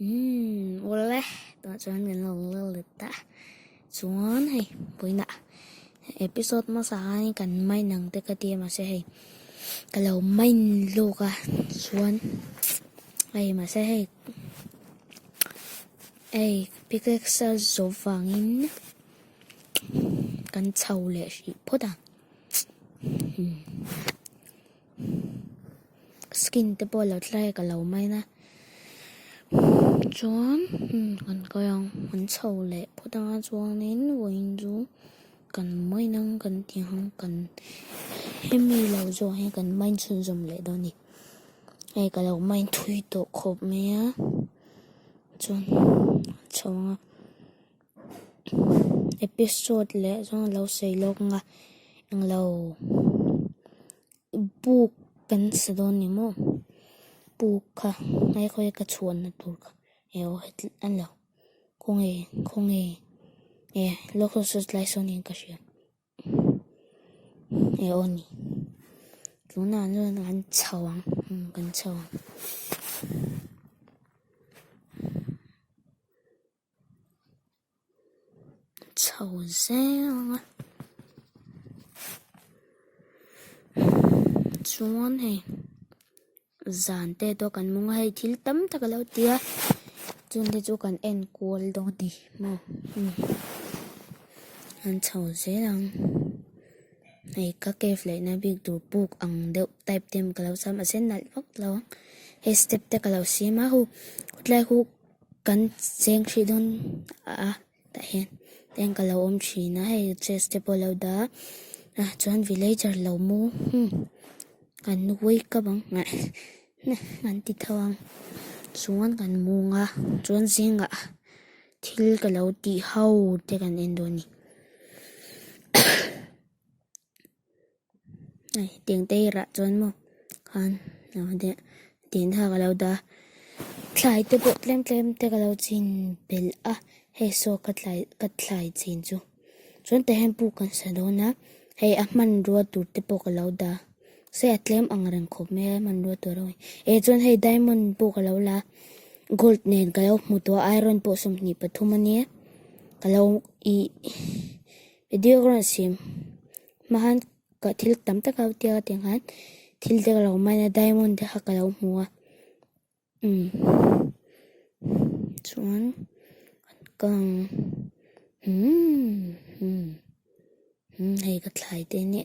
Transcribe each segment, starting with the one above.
Oleh tao chuan kan lo lo ta chuan hei poina episode ma sa ni kan mai nang te ka ti ma se hei ka lo mai lo ka chuan hei ma se hei pickaxe zo wangin kan chau le shi poda skin te po lo tlai ka lo mai na chuan kan ko yang kan chau le poda chuan in woin zu kan mai nang kan ti hang kan hemi lo zo he kan mai chun zum le do ni ai ka lo mai thui to khop me a chuan chawanga episode le chuan lo sei lok nga ang lo book kan se do ni mo book kha ai khoi ka chuan na tur kha eo het an lo khong e lok so lai so ni ka sia eo ni tuna no kan chawang kan chawang chau zeng chuan hei zan te to kan mung hei thil tam tak lo tia chun te chu kan en kol do di mo an chau zeng hei ka ke flai na big tur puk ang deuh type tem ka lo sam asen nal vak lo hei step te ka lo si ma hu tlai hu kan seng thri don ta hen ten ka lo om chi na hei chest te po lo da chuan villager lo mu kan nuai ka bang ngan ti thawang chuan kan mu nga chuan zinga thil ka lo ti hau te kan en do ni ai teng te ra chuan mo kan no de tin ha ka lo da thlai te po tlem te ka lo chin bel hei so ka thlai chin chu chuan te hem pu kan sa do na hei a man ruwa tur te po ka lo da se atlem ang rang khop me man ruwa tur oi chuan hei diamond po ka lo la gold nen ka lo mu to iron po som ni pathum ani ka lo I video ron sim mahan ka thil tam ta ka tia teng han thil te ka lo mai na diamond te ha ka lo muwa chuan kang hei ka thlai te ni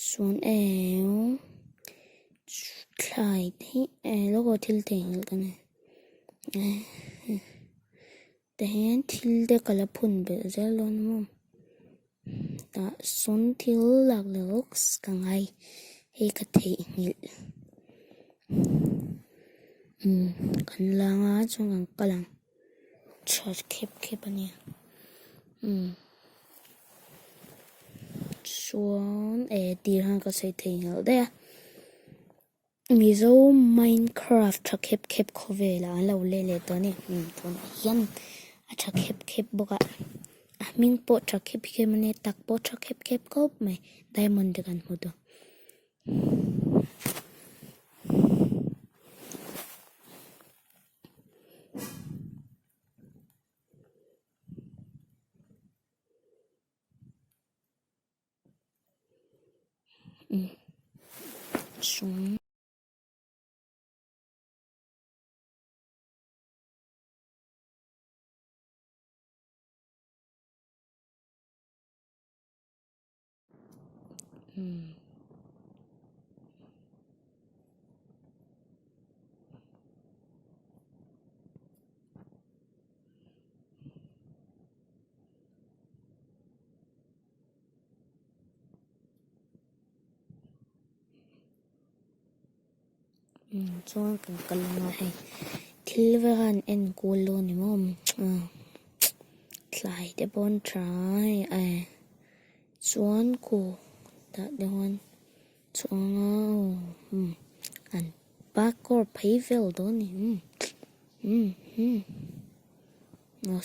chuan thlai te logo thil te hil ka ne te hen thil te kala phun be zel lon mo ta sun thil lak loks ka ngai hei ka thei ngil kan la nga chung ang kalang church khep ani chuan tir han ka sei thei ngil de mizo minecraft tha khep khove la lo le to ni thon hian a tha khep boka ming po tha khep mane tak po tha khep kop mai diamond de kan hodo chung chuan kan kalanga hei thil ve han en kul lo ni mo thlai te bon try chuan ko ta de hon chuan an bakor payvel do ni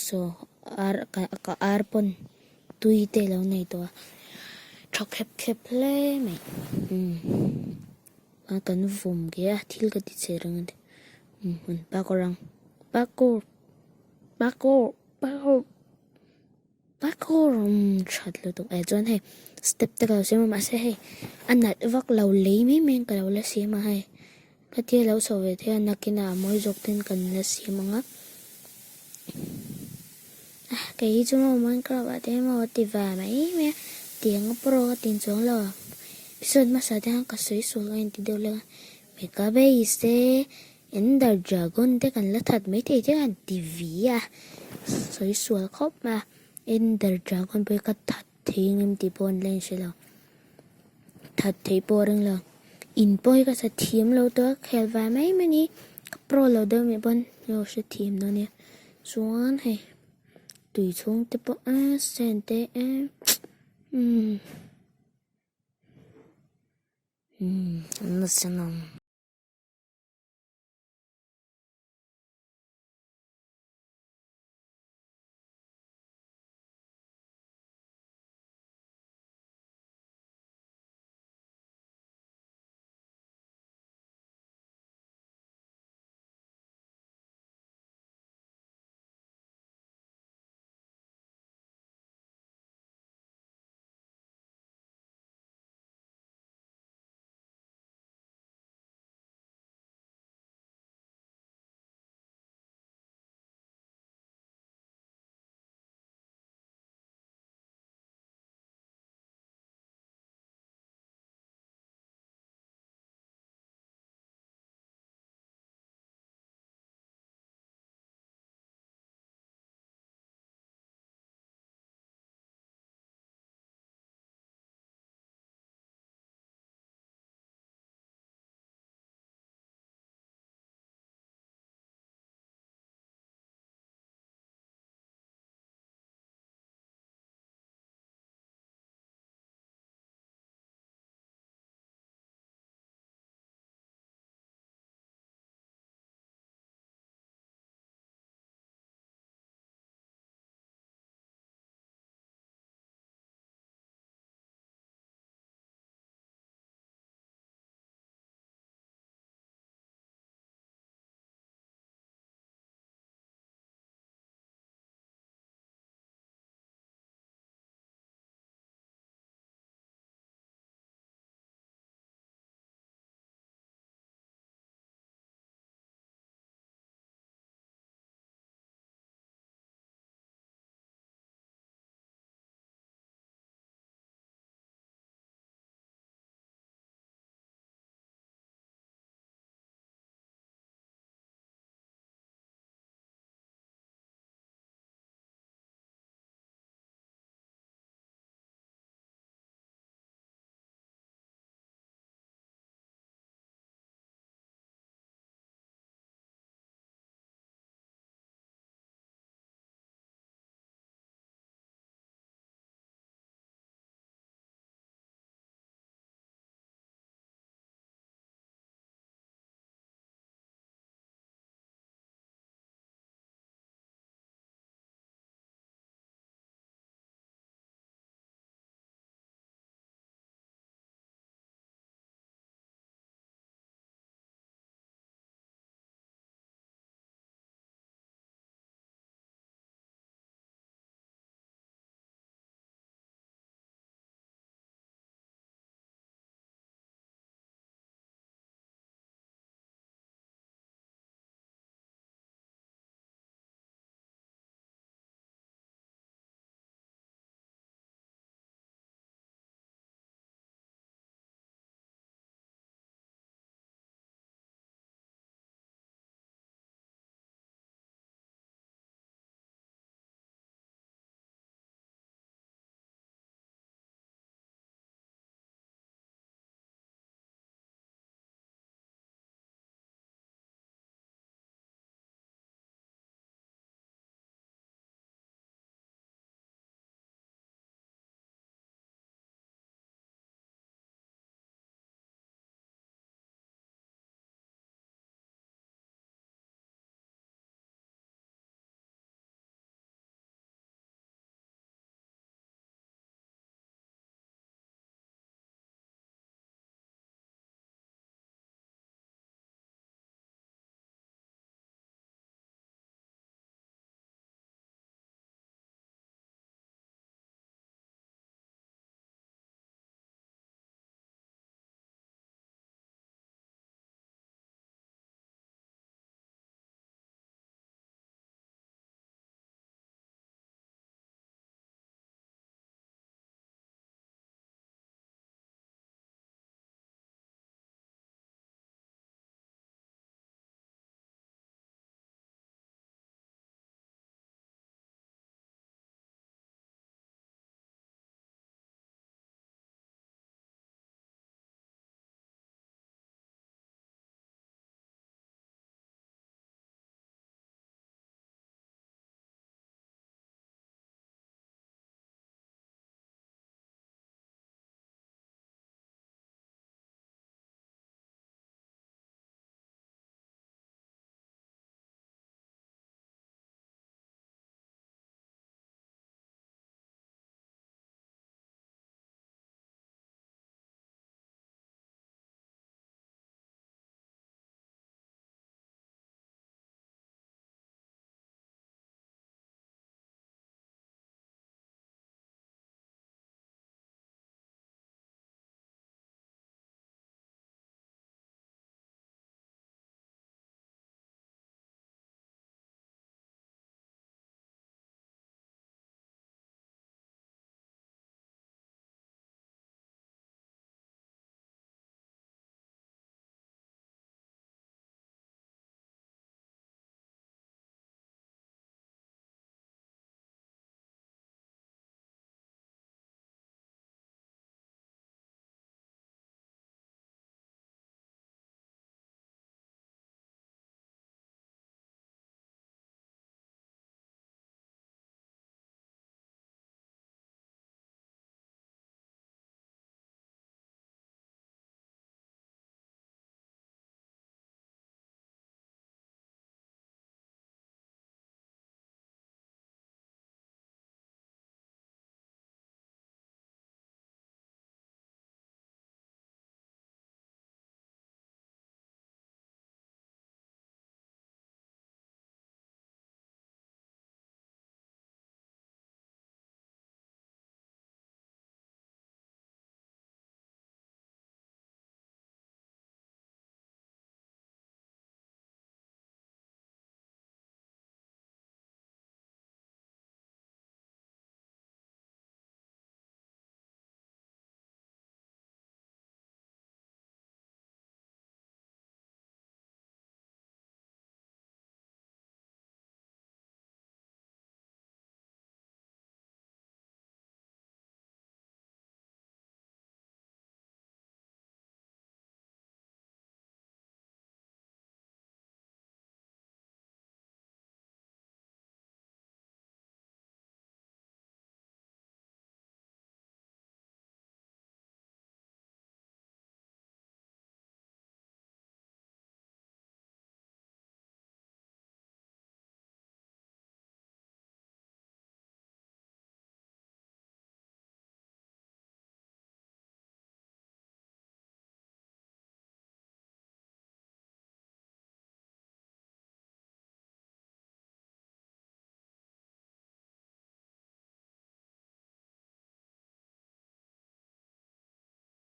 so ka arpon tui te lo nei to thok khep le mai kan vum ge thil ka ti cherang de bakorang bakor bakor chat lo tung ai chon he step te ka se ma se he anat vak lo le mi men ka lo la se ma he ka ti lo so ve the nakina moi jok ten kan la se ma nga cái chú mà muốn có bà thế mà thì vào mấy mẹ tiếng pro tiếng xuống là sơn mà sao đang có suy xuống lên thì đâu là mẹ có bây giờ Ender Dragon thế cần là thật mấy thế chứ cần tivi à suy xuống khóc mà Ender Dragon bây cái thật thì em thì bọn lên sẽ là thật thì bọn là in boy cái sẽ thiêm lâu đó khéo vào mấy mấy ní pro lâu đó mẹ bọn nhiều sẽ thiêm nó nè xuống hay tùy xuống tiếp bộ sen tê nó sẽ nằm